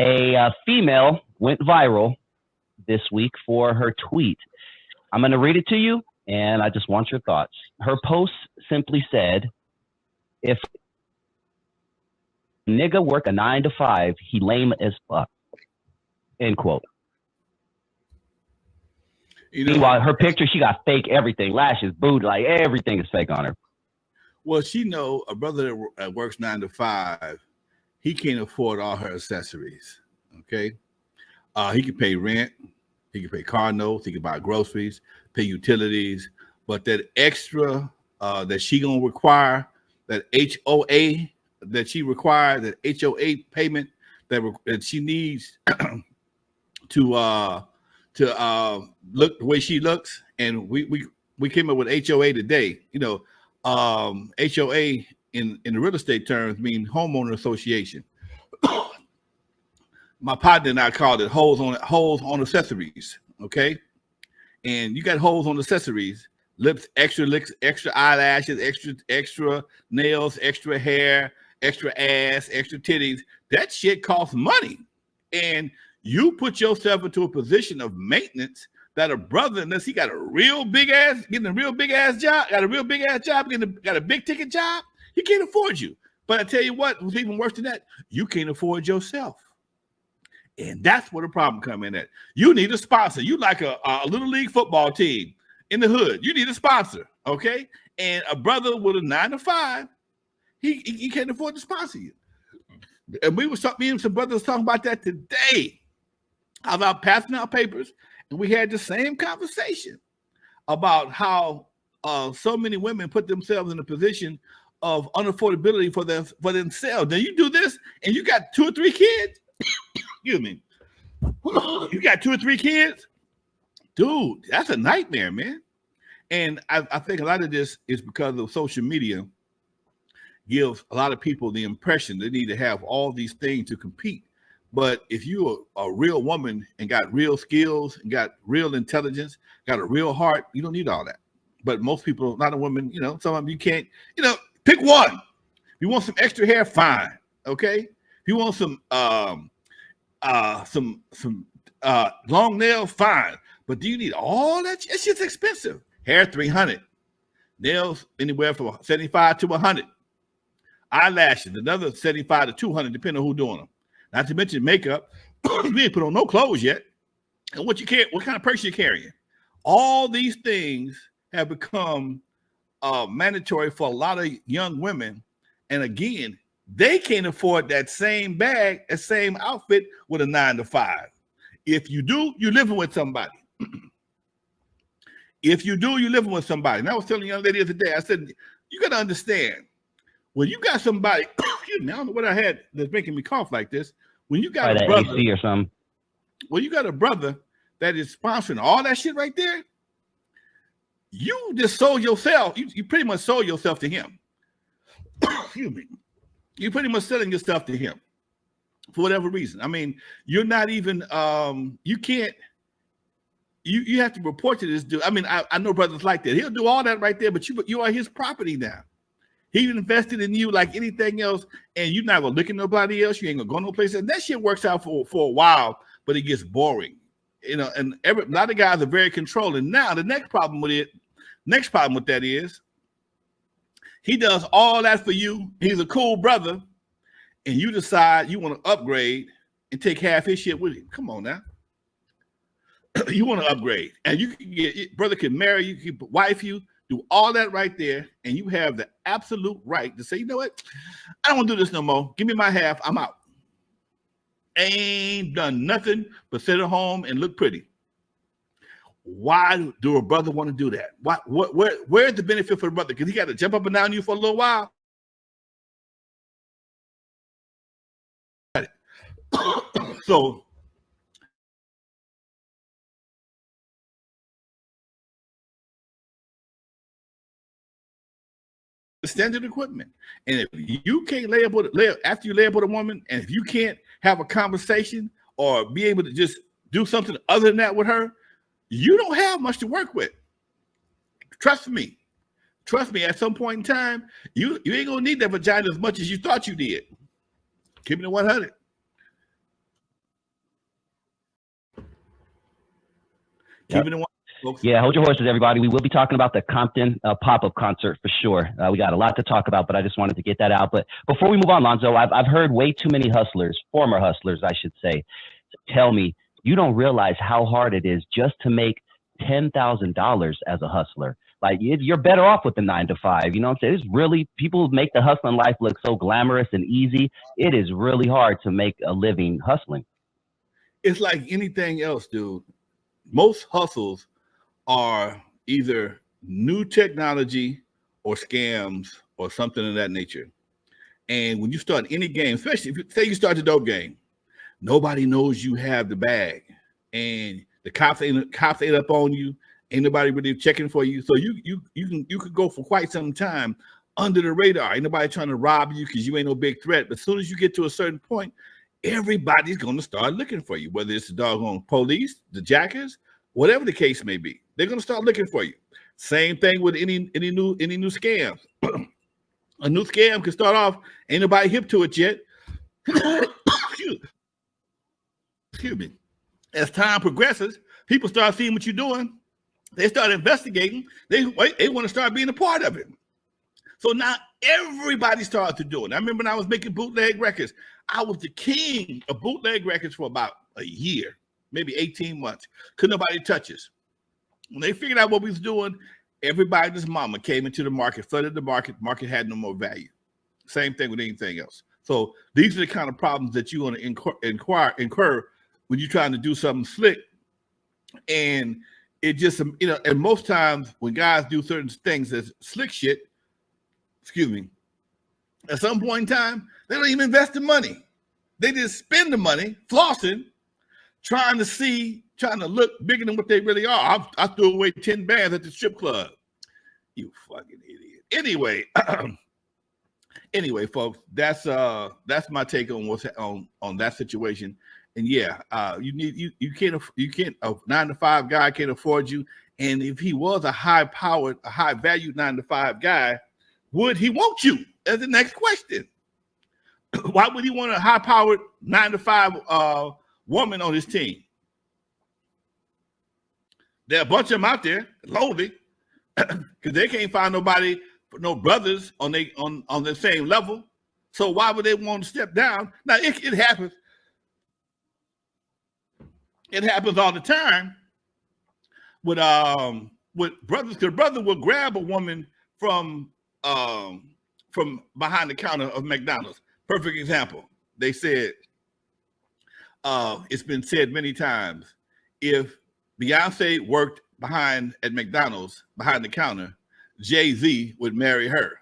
A female went viral this week for her tweet. I'm going to read it to you, and I just want your thoughts. Her post simply said, "If a nigga work a 9 to 5, he lame as fuck." End quote. Meanwhile, her picture, she got fake everything, lashes, booty, like everything is fake on her. Well, she know a brother that works 9 to 5, he can't afford all her accessories. Okay, he can pay rent, he can pay car notes, he can buy groceries, pay utilities, but that extra that she gonna require, that HOA that she requires, that HOA payment that she needs to look the way she looks, and we came up with HOA today. You know, HOA in the real estate terms mean homeowner association. My partner and I called it holes on accessories. Okay, and you got holes on accessories: lips, extra eyelashes, extra nails, extra hair, extra ass, extra titties. That shit costs money, and you put yourself into a position of maintenance that a brother, unless he got a real big ass, getting a real big ass job, got a big ticket job, he can't afford you. But I tell you what, what's even worse than that, you can't afford yourself. And that's where the problem come in at. You need a sponsor. You like a little league football team in the hood. You need a sponsor, okay? And a brother with a 9 to 5, he can't afford to sponsor you. And me and some brothers talking about that today, about passing out papers, and we had the same conversation about how so many women put themselves in a position of unaffordability for themselves. Now you do this, and you got 2 or 3 kids. Excuse me. You got 2 or 3 kids, dude. That's a nightmare, man. And I think a lot of this is because of social media. Gives a lot of people the impression they need to have all these things to compete. But if you're a real woman and got real skills and got real intelligence, got a real heart, you don't need all that. But most people, not a woman, you know, some of them you can't, you know, pick one. If you want some extra hair, fine. Okay. If you want some long nails, fine. But do you need all that? It's just expensive. Hair, $300. Nails, anywhere from $75 to $100. Eyelashes, another $75 to $200, depending on who's doing them. Not to mention makeup. We ain't put on no clothes yet. And what kind of purse you're carrying. All these things have become mandatory for a lot of young women. And again, they can't afford that same bag, that same outfit with a 9 to 5. If you do, you're living with somebody. If you do, you're living with somebody. And I was telling a young lady the other day, I said, you got to understand, when you got somebody, excuse me, I don't know what I had that's making me cough like this. When you got a brother, AC or something. When you got a brother that is sponsoring all that shit right there, you just sold yourself. You pretty much sold yourself to him. Excuse me. You're pretty much selling your stuff to him for whatever reason. I mean, you're not even, you can't, you have to report to this dude. I mean, I know brothers like that. He'll do all that right there, but you are his property now. He invested in you like anything else, and you're not gonna look at nobody else. You ain't gonna go no place. And that shit works out for a while, but it gets boring, you know. And a lot of guys are very controlling. Now, the next problem with that is he does all that for you. He's a cool brother, and you decide you want to upgrade and take half his shit with him. Come on now. You want to upgrade, and you can get brother can marry you, can wife you. Do all that right there, and you have the absolute right to say, you know what? I don't want to do this no more. Give me my half. I'm out. Ain't done nothing but sit at home and look pretty. Why do a brother want to do that? Where's the benefit for the brother? Because he got to jump up and down you for a little while. So standard equipment, and if you can't lay after you lay up with a woman, and if you can't have a conversation or be able to just do something other than that with her, you don't have much to work with. Trust me. At some point in time, you ain't gonna need that vagina as much as you thought you did. Keep it at 100. Keep it in one, folks. Yeah, hold your horses, everybody. We will be talking about the Compton pop-up concert for sure. We got a lot to talk about, but I just wanted to get that out. But before we move on, Lonzo, I've heard way too many hustlers, former hustlers, I should say, tell me you don't realize how hard it is just to make $10,000 as a hustler. Like, you're better off with the 9 to 5. You know what I'm saying? It's really, people make the hustling life look so glamorous and easy. It is really hard to make a living hustling. It's like anything else, dude. Most hustles are either new technology or scams or something of that nature. And when you start any game, especially if you say you start the dope game, nobody knows you have the bag, and the cops ain't up on you. Ain't nobody really checking for you, so you could go for quite some time under the radar. Ain't nobody trying to rob you because you ain't no big threat. But as soon as you get to a certain point, everybody's going to start looking for you, whether it's the doggone police, the jackers, whatever the case may be. They're going to start looking for you. Same thing with any new scams. A new scam can start off, ain't nobody hip to it yet. Excuse me. As time progresses, people start seeing what you're doing. They start investigating. They want to start being a part of it. So now everybody started to do it. I remember when I was making bootleg records, I was the king of bootleg records for about a year, maybe 18 months. Couldn't nobody touch us. When they figured out what we was doing, everybody's mama came into the market, flooded the market. Market had no more value. Same thing with anything else. So these are the kind of problems that you're going to incur when you're trying to do something slick. And it just, and most times when guys do certain things as slick shit, excuse me, at some point in time, they don't even invest the money. They just spend the money flossing, trying to look bigger than what they really are. I threw away 10 bands at the strip club. You fucking idiot. Anyway, folks, that's my take on what's on that situation. And yeah, you can't a 9 to 5 guy can't afford you. And if he was a high-powered, a high-valued 9 to 5 guy, would he want you? As the next question. Why would he want a high-powered 9 to 5 woman on his team? There are a bunch of them out there, lonely, because they can't find nobody, no brothers on the same level. So why would they want to step down? Now it happens. It happens all the time with brothers. Because brother will grab a woman from behind the counter of McDonald's. Perfect example. They said it's been said many times, if Beyonce worked at McDonald's behind the counter, Jay-Z would marry her.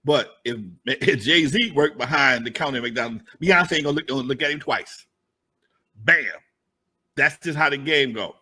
But if Jay-Z worked behind the counter at McDonald's, Beyonce ain't gonna look at him twice. Bam. That's just how the game go.